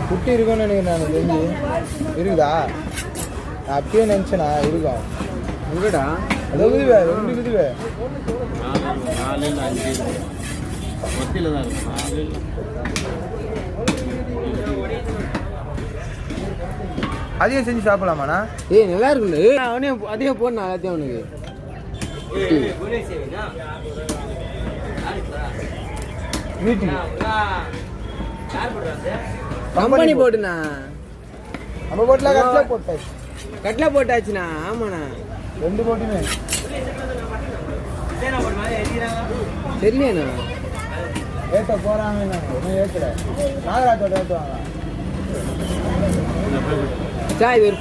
குட்டி இருக்கும்னு நினைக்கிறேன். நான் தெரிஞ்சு இருக்குதா? நான் அப்படியே நினச்சேனா இருக்கும். உங்கடா அது இதுவே ரெண்டு இதுவே 4 4 5 மத்தியில் தான் இருக்கும். 4 அதையும் செஞ்சு சாப்பிடலாமாண்ணா? ஏய் நல்லா இருக்குல்ல. அவனே அதையும் போடணும் எல்லாத்தையும் அவனுக்கு. வீட்டுக்கு கம்பெனி போட்டுண்ணா. நம்ம போட்டில் கட்டில் போட்டாச்சு. கட்டில போட்டாச்சுண்ணா. ஆமாண்ணா ரெண்டு போட்டுமே தெரியலண்ணா. ஏற்ற போகிறாங்க. ஒன்றும் ஏற்றல. நாகராஜோட ஏற்றுவாங்க. சார் இது ஒரு